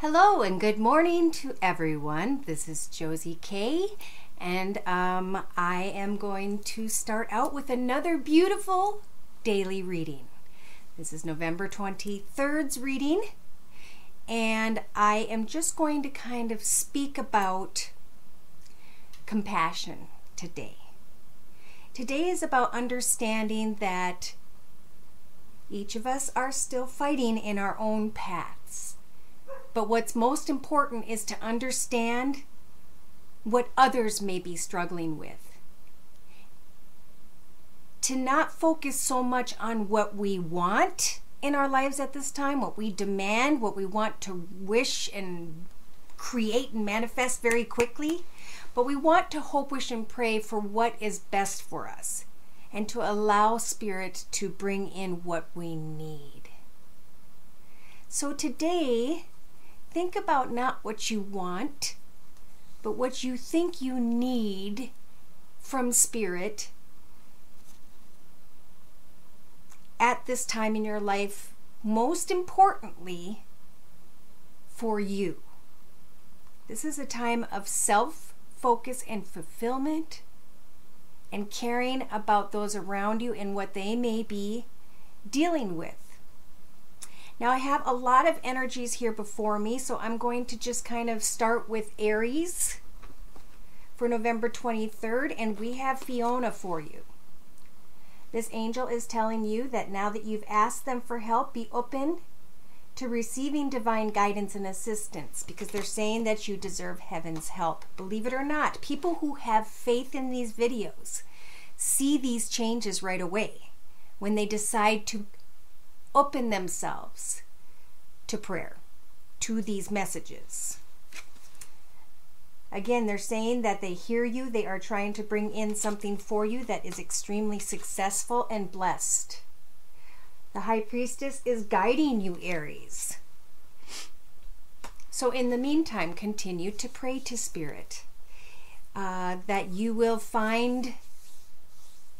Hello and good morning to everyone. This is Josie K, and I am going to start out with another beautiful daily reading. This is November 23rd's reading, and I am just going to kind of speak about compassion today. Today is about understanding that each of us are still fighting in our own paths. But what's most important is to understand what others may be struggling with. To not focus so much on what we want in our lives at this time, what we demand, what we want to wish and create and manifest very quickly, but we want to hope, wish, and pray for what is best for us and to allow Spirit to bring in what we need. So today, think about not what you want, but what you think you need from Spirit at this time in your life, most importantly, for you. This is a time of self-focus and fulfillment and caring about those around you and what they may be dealing with. Now I have a lot of energies here before me, so I'm going to just kind of start with Aries for November 23rd, and we have Fiona for you. This angel is telling you that now that you've asked them for help, be open to receiving divine guidance and assistance, because they're saying that you deserve heaven's help. Believe it or not, people who have faith in these videos see these changes right away when they decide to open themselves to prayer, to these messages. Again, they're saying that they hear you. They are trying to bring in something for you that is extremely successful and blessed. The High Priestess is guiding you, Aries. So in the meantime, continue to pray to Spirit that you will find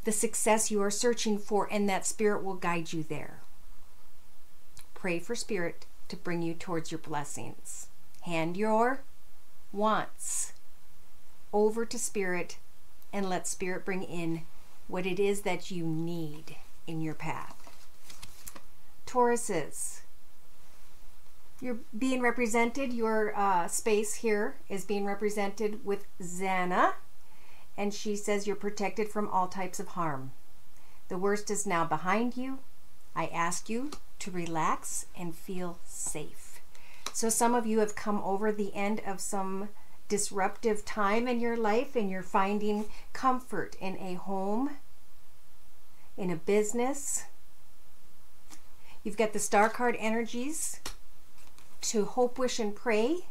the success you are searching for, and that Spirit will guide you there. Pray for Spirit to bring you towards your blessings. Hand your wants over to Spirit and let Spirit bring in what it is that you need in your path. Tauruses, you're being represented, your space here is being represented with Xana, and she says you're protected from all types of harm. The worst is now behind you. I ask you to relax and feel safe. So some of you have come over the end of some disruptive time in your life, and you're finding comfort in a home, in a business. You've got the star card energies to hope, wish, and pray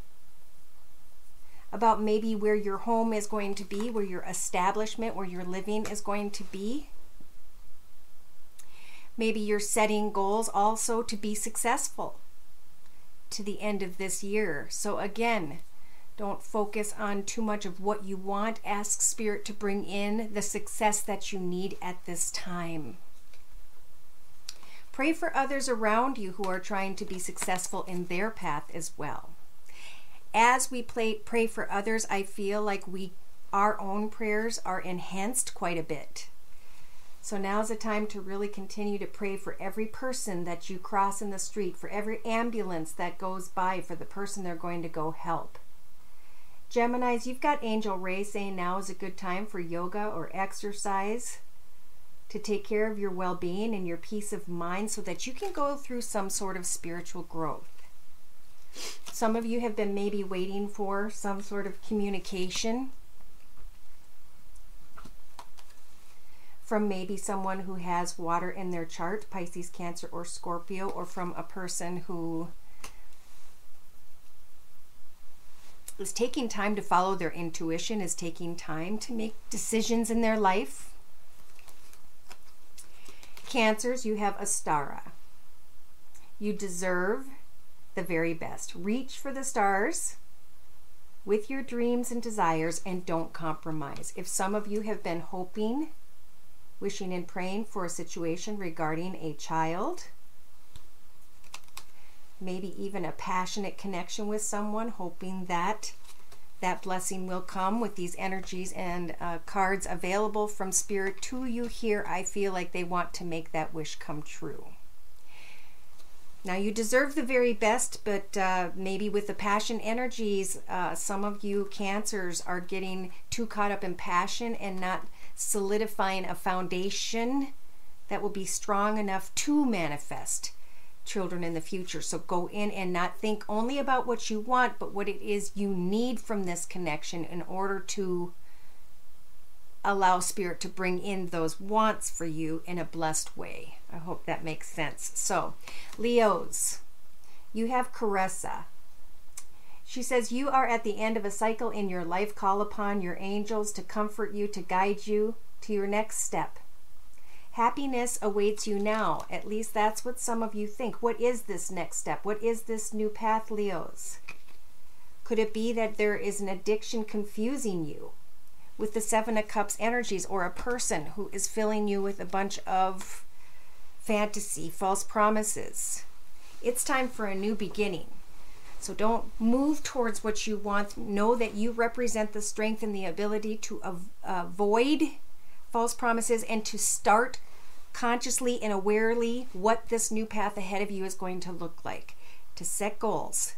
about maybe where your home is going to be, where your establishment, where you're living is going to be. Maybe you're setting goals also to be successful to the end of this year. So again, don't focus on too much of what you want. Ask Spirit to bring in the success that you need at this time. Pray for others around you who are trying to be successful in their path as well. As we pray for others, I feel like our own prayers are enhanced quite a bit. So now's the time to really continue to pray for every person that you cross in the street, for every ambulance that goes by, for the person they're going to go help. Geminis, you've got Angel Ray saying now is a good time for yoga or exercise to take care of your well-being and your peace of mind so that you can go through some sort of spiritual growth. Some of you have been maybe waiting for some sort of communication from maybe someone who has water in their chart, Pisces, Cancer, or Scorpio, or from a person who is taking time to follow their intuition, is taking time to make decisions in their life. Cancers, you have Astara. You deserve the very best. Reach for the stars with your dreams and desires, and don't compromise. If some of you have been hoping, wishing, and praying for a situation regarding a child, maybe even a passionate connection with someone, hoping that that blessing will come with these energies and cards available from Spirit to you here. I feel like they want to make that wish come true. Now, you deserve the very best, but maybe with the passion energies, some of you Cancers are getting too caught up in passion and not solidifying a foundation that will be strong enough to manifest children in the future. So go in and not think only about what you want, but what it is you need from this connection in order to allow Spirit to bring in those wants for you in a blessed way. I hope that makes sense. So, Leos, you have Caressa. She says, you are at the end of a cycle in your life. Call upon your angels to comfort you, to guide you to your next step. Happiness awaits you now. At least that's what some of you think. What is this next step? What is this new path, Leos? Could it be that there is an addiction confusing you with the Seven of Cups energies, or a person who is filling you with a bunch of fantasy, false promises? It's time for a new beginning. So don't move towards what you want. Know that you represent the strength and the ability to avoid false promises and to start consciously and awarely what this new path ahead of you is going to look like. To set goals.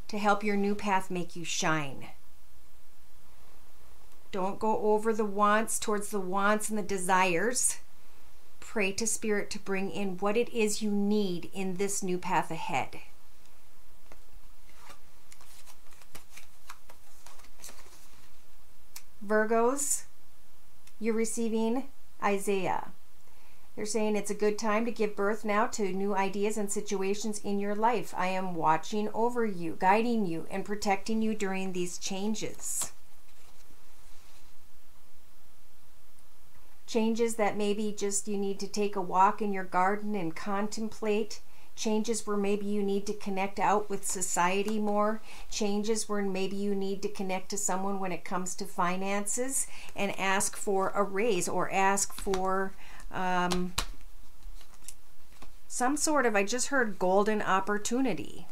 To help your new path make you shine. Don't go over the wants towards the wants and the desires. Pray to Spirit to bring in what it is you need in this new path ahead. Virgos, you're receiving Isaiah. They're saying it's a good time to give birth now to new ideas and situations in your life. I am watching over you, guiding you, and protecting you during these changes. Changes that maybe just you need to take a walk in your garden and contemplate. Changes where maybe you need to connect out with society more. Changes where maybe you need to connect to someone when it comes to finances and ask for a raise, or ask for some sort of, I just heard golden opportunity.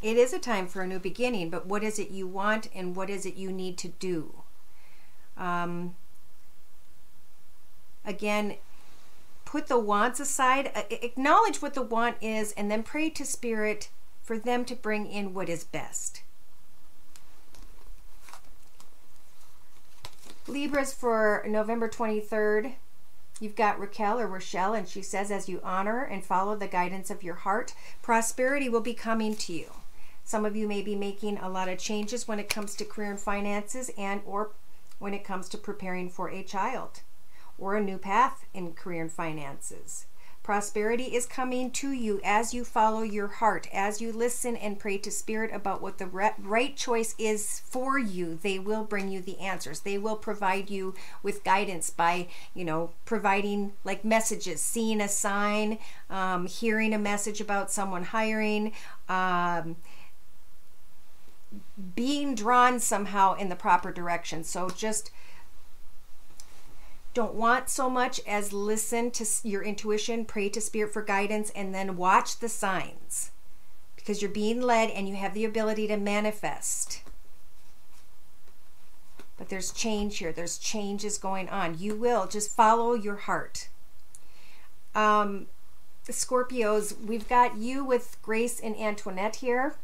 It is a time for a new beginning, but what is it you want and what is it you need to do? Again, put the wants aside, acknowledge what the want is, and then pray to Spirit for them to bring in what is best. Libras for November 23rd, you've got Raquel or Rochelle, and she says, as you honor and follow the guidance of your heart, prosperity will be coming to you. Some of you may be making a lot of changes when it comes to career and finances, and or when it comes to preparing for a child or a new path in career and finances. Prosperity is coming to you as you follow your heart, as you listen and pray to Spirit about what the right choice is for you. They will bring you the answers. They will provide you with guidance by, providing like messages, seeing a sign, hearing a message about someone hiring, being drawn somehow in the proper direction. So just don't want so much as listen to your intuition, pray to Spirit for guidance, and then watch the signs, because you're being led and you have the ability to manifest. But there's change here. There's changes going on. You will just follow your heart. The Scorpios, we've got you with Grace and Antoinette here.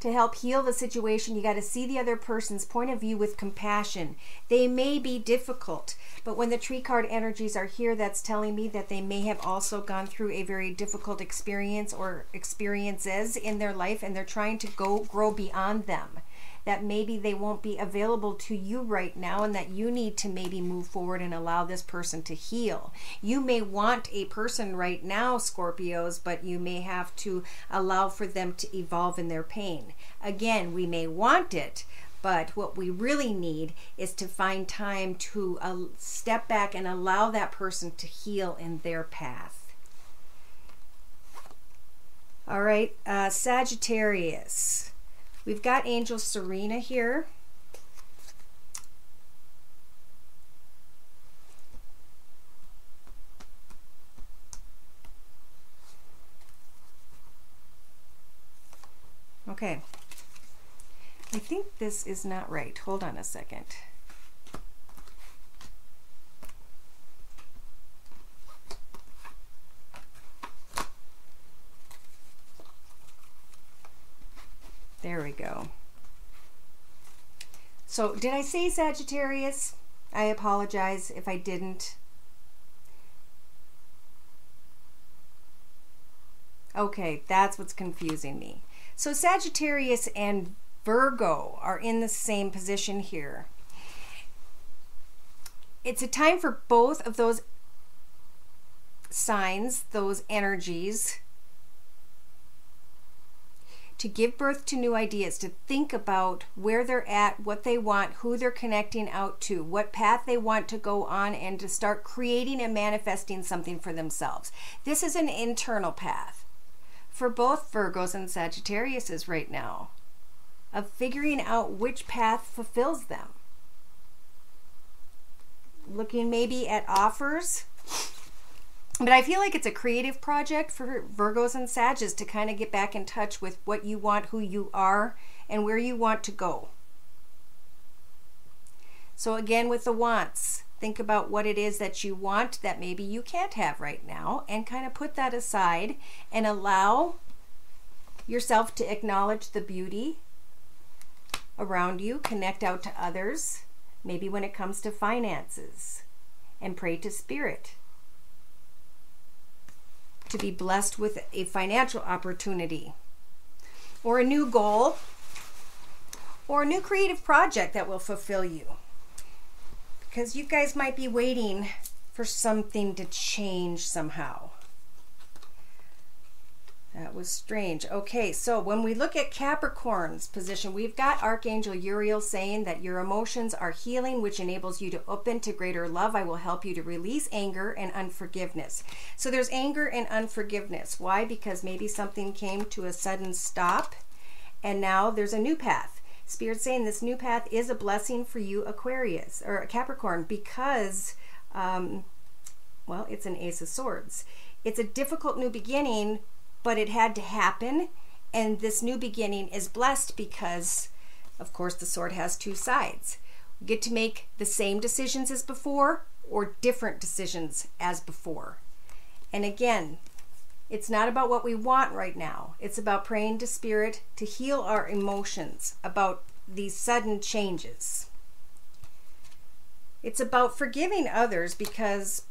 To help heal the situation, you got to see the other person's point of view with compassion. They may be difficult, but when the tree card energies are here, that's telling me that they may have also gone through a very difficult experience or experiences in their life, and they're trying to grow beyond them. That maybe they won't be available to you right now, and that you need to maybe move forward and allow this person to heal. You may want a person right now, Scorpios, but you may have to allow for them to evolve in their pain. Again, we may want it, but what we really need is to find time to step back and allow that person to heal in their path. All right, Sagittarius. We've got Angel Serena here. Okay. I think this is not right. Hold on a second. There we go. So did I say Sagittarius? I apologize if I didn't. Okay, that's what's confusing me. So Sagittarius and Virgo are in the same position here. It's a time for both of those signs, those energies, to give birth to new ideas, to think about where they're at, what they want, who they're connecting out to, what path they want to go on, and to start creating and manifesting something for themselves. This is an internal path for both Virgos and Sagittariuses right now, of figuring out which path fulfills them. Looking maybe at offers. But I feel like it's a creative project for Virgos and Sagittarius to kind of get back in touch with what you want, who you are, and where you want to go. So again, with the wants, think about what it is that you want that maybe you can't have right now, and kind of put that aside and allow yourself to acknowledge the beauty around you, connect out to others, maybe when it comes to finances, and pray to Spirit to be blessed with a financial opportunity or a new goal or a new creative project that will fulfill you. Because you guys might be waiting for something to change somehow. That was strange. Okay, so when we look at Capricorn's position, we've got Archangel Uriel saying that your emotions are healing, which enables you to open to greater love. I will help you to release anger and unforgiveness. So there's anger and unforgiveness. Why? Because maybe something came to a sudden stop, and now there's a new path. Spirit's saying this new path is a blessing for you, Aquarius, or Capricorn, because, well, it's an Ace of Swords. It's a difficult new beginning, but it had to happen, and this new beginning is blessed because, of course, the sword has two sides. We get to make the same decisions as before or different decisions as before. And again, it's not about what we want right now. It's about praying to Spirit to heal our emotions about these sudden changes. It's about forgiving others, because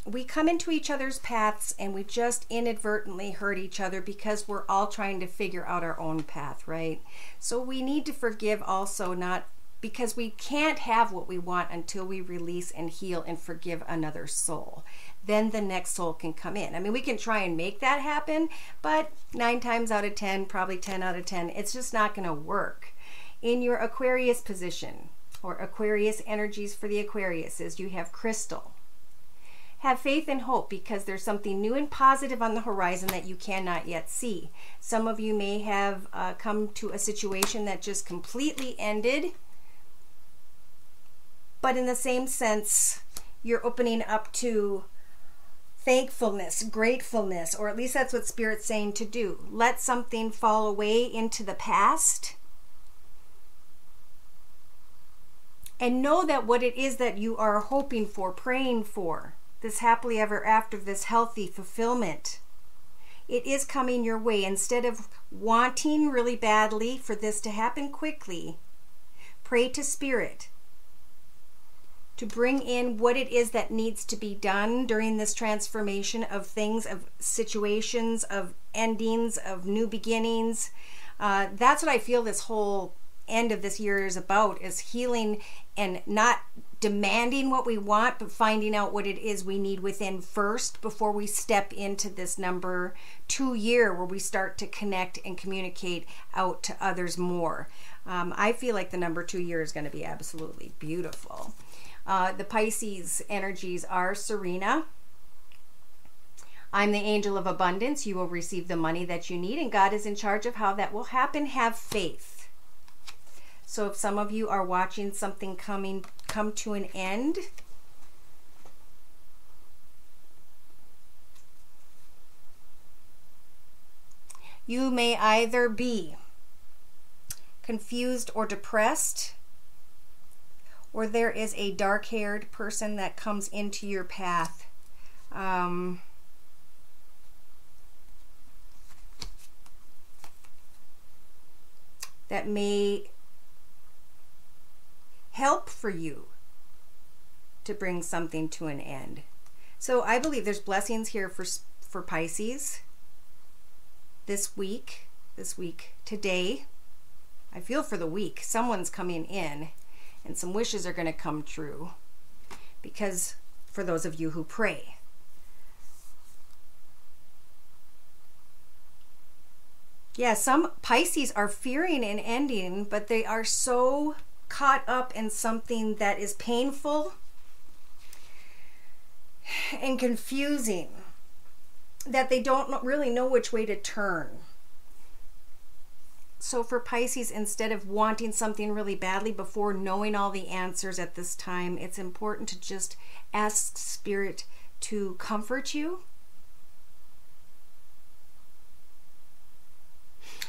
we come into each other's paths and we just inadvertently hurt each other because we're all trying to figure out our own path, right? So we need to forgive also, not because we can't have what we want until we release and heal and forgive another soul. Then the next soul can come in. I mean, we can try and make that happen, but 9 times out of 10, probably 10 out of 10, it's just not going to work. In your Aquarius position, or Aquarius energies for the Aquariuses, you have crystal. Have faith and hope, because there's something new and positive on the horizon that you cannot yet see. Some of you may have come to a situation that just completely ended, but in the same sense, you're opening up to thankfulness, gratefulness, or at least that's what Spirit's saying to do. Let something fall away into the past, and know that what it is that you are hoping for, praying for, this happily ever after, this healthy fulfillment, it is coming your way. Instead of wanting really badly for this to happen quickly, pray to Spirit to bring in what it is that needs to be done during this transformation of things, of situations, of endings, of new beginnings. That's what I feel this whole end of this year is about, is healing and not demanding what we want, but finding out what it is we need within first before we step into this number 2 year where we start to connect and communicate out to others more. I feel like the number 2 year is going to be absolutely beautiful. The Pisces energies are Serena. I'm the angel of abundance. You will receive the money that you need, and God is in charge of how that will happen. Have faith. So if some of you are watching something come to an end, you may either be confused or depressed, or there is a dark-haired person that comes into your path. That may help for you to bring something to an end. So I believe there's blessings here for Pisces this week, today. I feel for the week. Someone's coming in and some wishes are going to come true, because for those of you who pray. Yeah, some Pisces are fearing an ending, but they are so caught up in something that is painful and confusing that they don't really know which way to turn. So for Pisces, instead of wanting something really badly before knowing all the answers at this time, it's important to just ask Spirit to comfort you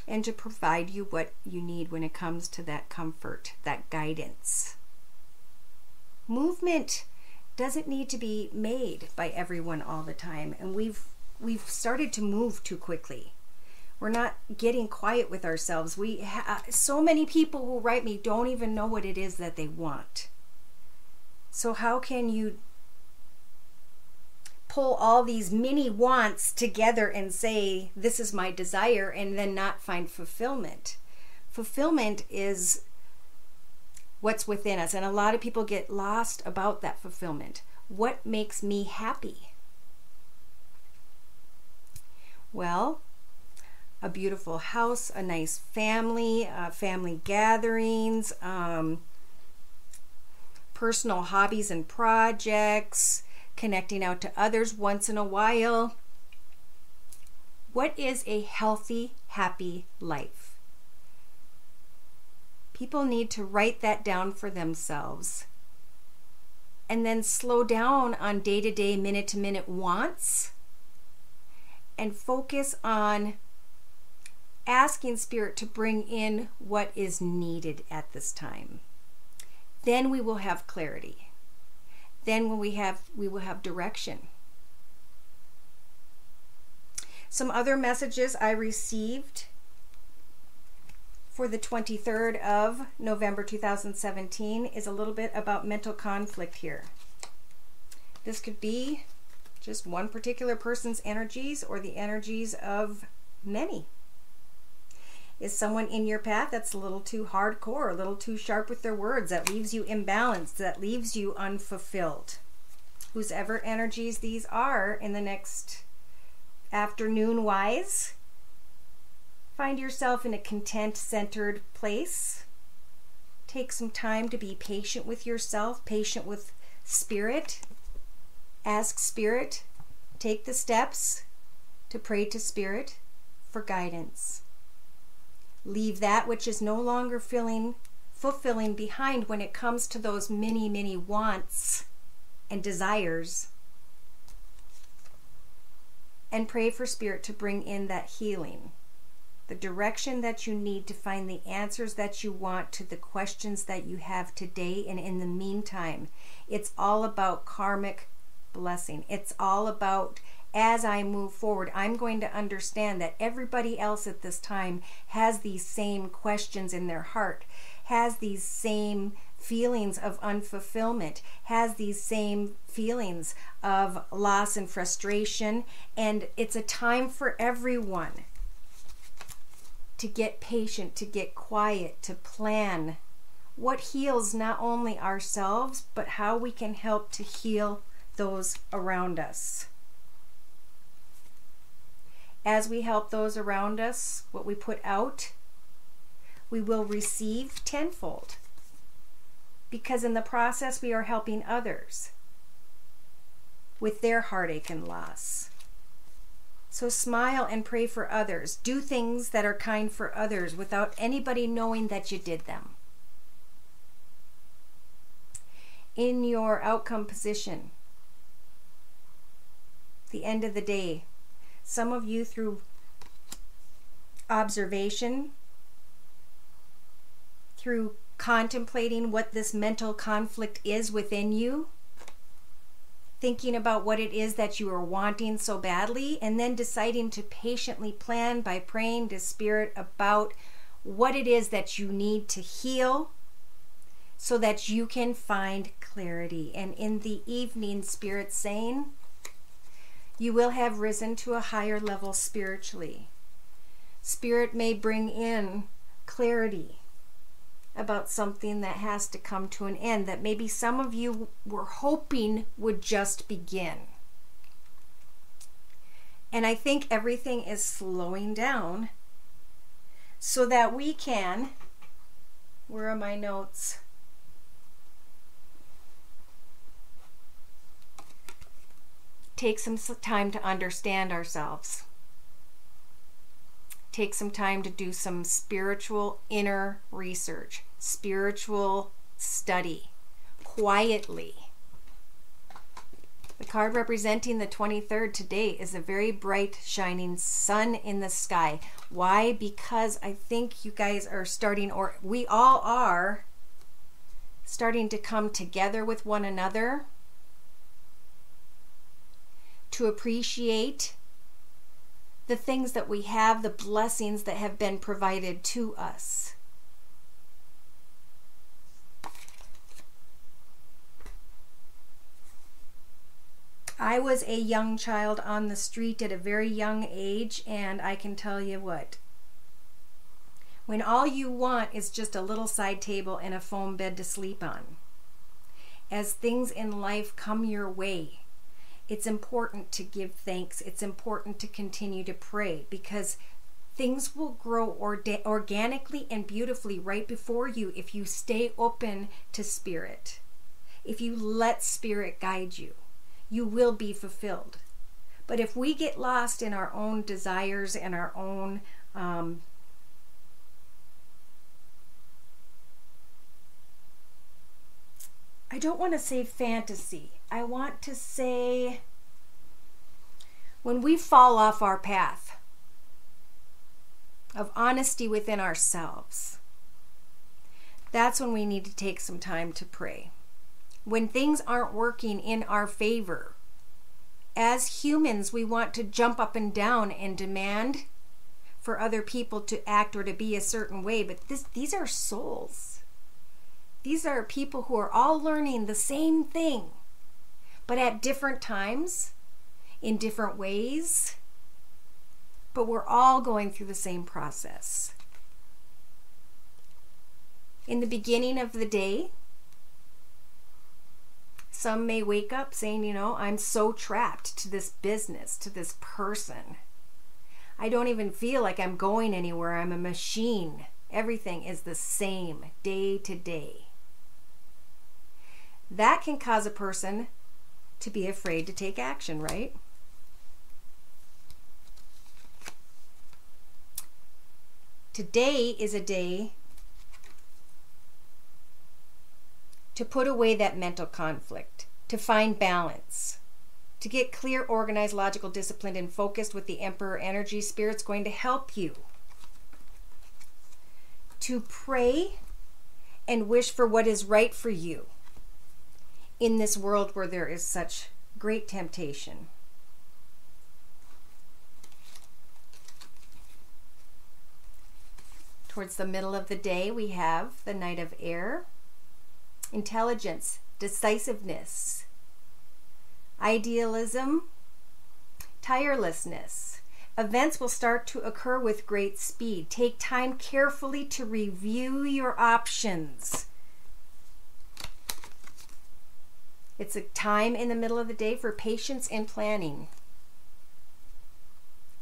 and to provide you what you need when it comes to that comfort, that guidance. Movement doesn't need to be made by everyone all the time, and we've started to move too quickly. We're not getting quiet with ourselves. So many people who write me don't even know what it is that they want. So how can you pull all these mini wants together and say, this is my desire, and then not find fulfillment? Fulfillment is what's within us, and a lot of people get lost about that fulfillment. What makes me happy? Well, a beautiful house, a nice family, family gatherings, personal hobbies and projects, connecting out to others once in a while. What is a healthy, happy life? People need to write that down for themselves and then slow down on day-to-day, minute-to-minute wants and focus on asking Spirit to bring in what is needed at this time. Then we will have clarity. Then when we will have direction. Some other messages I received for the 23rd of November 2017 is a little bit about mental conflict here. This could be just one particular person's energies or the energies of many. Is someone in your path that's a little too hardcore, a little too sharp with their words, that leaves you imbalanced, that leaves you unfulfilled? Whosever energies these are in the next afternoon-wise, find yourself in a content-centered place. Take some time to be patient with yourself, patient with Spirit. Ask Spirit, take the steps to pray to Spirit for guidance. Leave that which is no longer fulfilling behind when it comes to those many, many wants and desires. And pray for Spirit to bring in that healing, the direction that you need to find the answers that you want to the questions that you have today. And in the meantime, it's all about karmic blessing. It's all about, as I move forward, I'm going to understand that everybody else at this time has these same questions in their heart, has these same feelings of unfulfillment, has these same feelings of loss and frustration, and it's a time for everyone to get patient, to get quiet, to plan what heals not only ourselves, but how we can help to heal those around us. As we help those around us, what we put out, we will receive tenfold. Because in the process, we are helping others with their heartache and loss. So smile and pray for others. Do things that are kind for others without anybody knowing that you did them. In your outcome position, the end of the day, some of you through observation through contemplating what this mental conflict is within you, thinking about what it is that you are wanting so badly, and then deciding to patiently plan by praying to Spirit about what it is that you need to heal so that you can find clarity. And in the evening, Spirit saying, you will have risen to a higher level spiritually. Spirit may bring in clarity about something that has to come to an end that maybe some of you were hoping would just begin. And I think everything is slowing down so that we can, where are my notes? Take some time to understand ourselves. Take some time to do some spiritual inner research, spiritual study, quietly. The card representing the 23rd today is a very bright, shining sun in the sky. Why? Because I think you guys are starting, or we all are, starting to come together with one another to appreciate the things that we have, the blessings that have been provided to us. I was a young child on the street at a very young age, and I can tell you what, when all you want is just a little side table and a foam bed to sleep on, as things in life come your way, it's important to give thanks. It's important to continue to pray, because things will grow organically and beautifully right before you if you stay open to Spirit. If you let Spirit guide you, you will be fulfilled. But if we get lost in our own desires and our own I don't want to say fantasy. I want to say when we fall off our path of honesty within ourselves, that's when we need to take some time to pray. When things aren't working in our favor, as humans, we want to jump up and down and demand for other people to act or to be a certain way, but these are souls. These are people who are all learning the same thing, but at different times, in different ways, but we're all going through the same process. In the beginning of the day, some may wake up saying, you know, I'm so trapped to this business, to this person. I don't even feel like I'm going anywhere. I'm a machine. Everything is the same day to day. That can cause a person to be afraid to take action, right? Today is a day to put away that mental conflict, to find balance, to get clear, organized, logical, disciplined, and focused with the Emperor energy. Spirit's going to help you to pray and wish for what is right for you in this world where there is such great temptation. Towards the middle of the day, we have the Knight of Air. Intelligence, decisiveness, idealism, tirelessness. Events will start to occur with great speed. Take time carefully to review your options. It's a time in the middle of the day for patience and planning,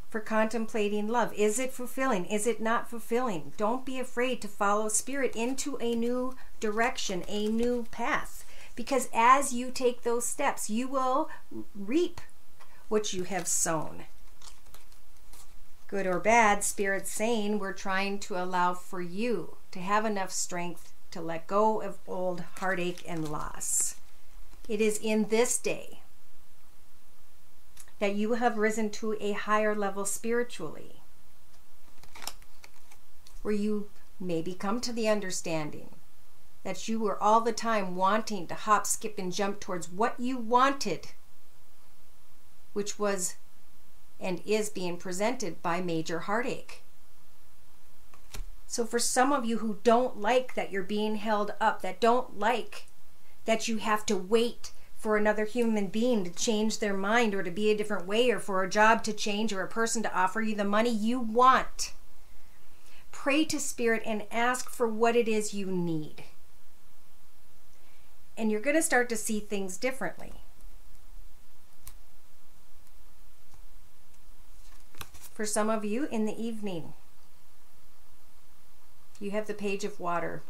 for contemplating love. Is it fulfilling? Is it not fulfilling? Don't be afraid to follow Spirit into a new direction, a new path, because as you take those steps, you will reap what you have sown. Good or bad, Spirit's saying we're trying to allow for you to have enough strength to let go of old heartache and loss. It is in this day that you have risen to a higher level spiritually, where you maybe come to the understanding that you were all the time wanting to hop, skip, and jump towards what you wanted, which was and is being presented by major heartache. So for some of you who don't like that you're being held up, that don't like that you have to wait for another human being to change their mind or to be a different way, or for a job to change, or a person to offer you the money you want, pray to Spirit and ask for what it is you need. And you're going to start to see things differently. For some of you, in the evening, you have the Page of Water.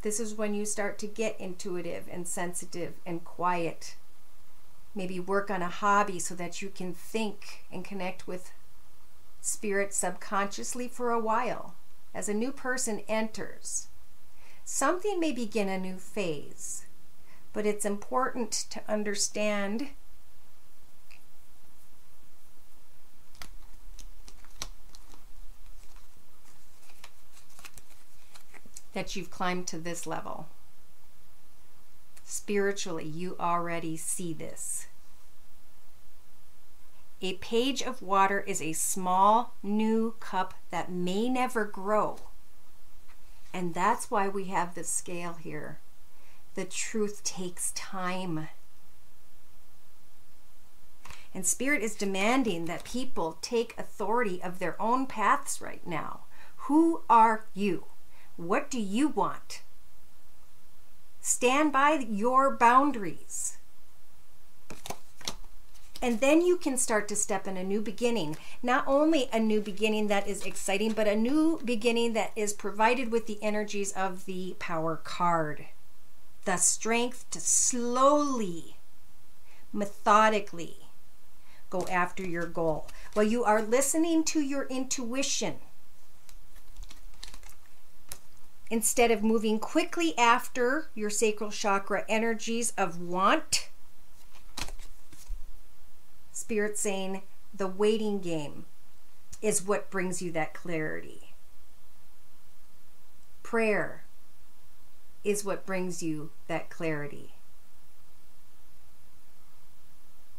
This is when you start to get intuitive and sensitive and quiet. Maybe work on a hobby so that you can think and connect with Spirit subconsciously for a while. As a new person enters, something may begin a new phase, but it's important to understand that you've climbed to this level. Spiritually, you already see this. A page of water is a small new cup that may never grow. And that's why we have the scale here. The truth takes time. And Spirit is demanding that people take authority of their own paths right now. Who are you? What do you want? Stand by your boundaries. And then you can start to step in a new beginning. Not only a new beginning that is exciting, but a new beginning that is provided with the energies of the Power card. The strength to slowly, methodically go after your goal. While you are listening to your intuition, instead of moving quickly after your sacral chakra energies of want, Spirit saying the waiting game is what brings you that clarity. Prayer is what brings you that clarity.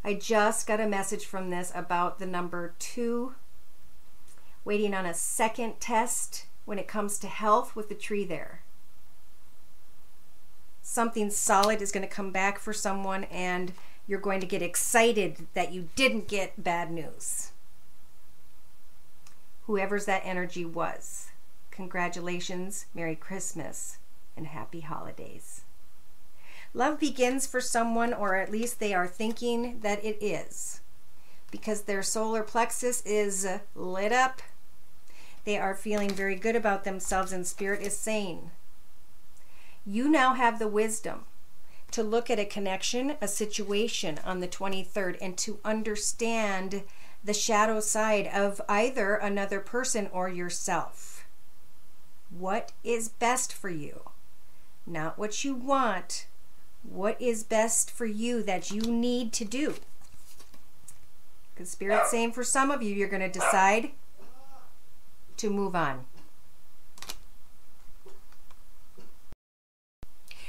I just got a message from this about the number 2, waiting on a second test when it comes to health with the tree there. Something solid is going to come back for someone, and you're going to get excited that you didn't get bad news. Whoever's that energy was, congratulations, Merry Christmas, and Happy Holidays. Love begins for someone, or at least they are thinking that it is, because their solar plexus is lit up. They are feeling very good about themselves, and Spirit is saying, you now have the wisdom to look at a connection, a situation on the 23rd, and to understand the shadow side of either another person or yourself. What is best for you? Not what you want. What is best for you that you need to do? Because Spirit's saying for some of you, you're going to decide to move on.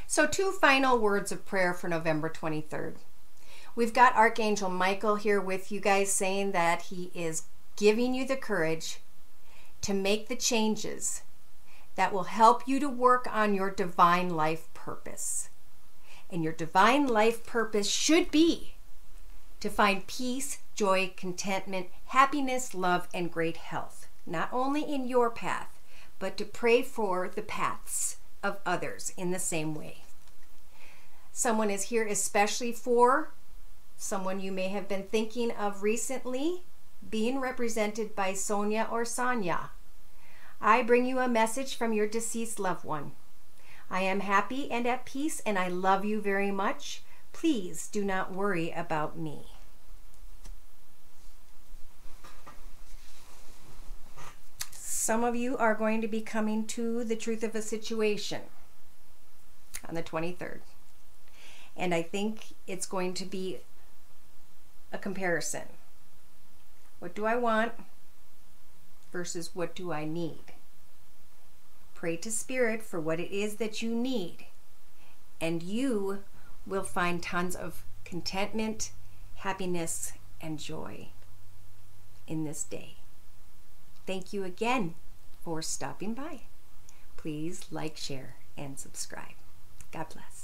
So 2 final words of prayer for November 23rd. We've got Archangel Michael here with you guys, saying that he is giving you the courage to make the changes that will help you to work on your divine life purpose. And your divine life purpose should be to find peace, joy, contentment, happiness, love, and great health. Not only in your path, but to pray for the paths of others in the same way. Someone is here especially for someone you may have been thinking of recently, being represented by Sonia or Sanya. I bring you a message from your deceased loved one. I am happy and at peace, and I love you very much. Please do not worry about me. Some of you are going to be coming to the truth of a situation on the 23rd. And I think it's going to be a comparison. What do I want versus what do I need? pray to Spirit for what it is that you need, and you will find tons of contentment, happiness, and joy in this day. Thank you again for stopping by. Please like, share, and subscribe. God bless.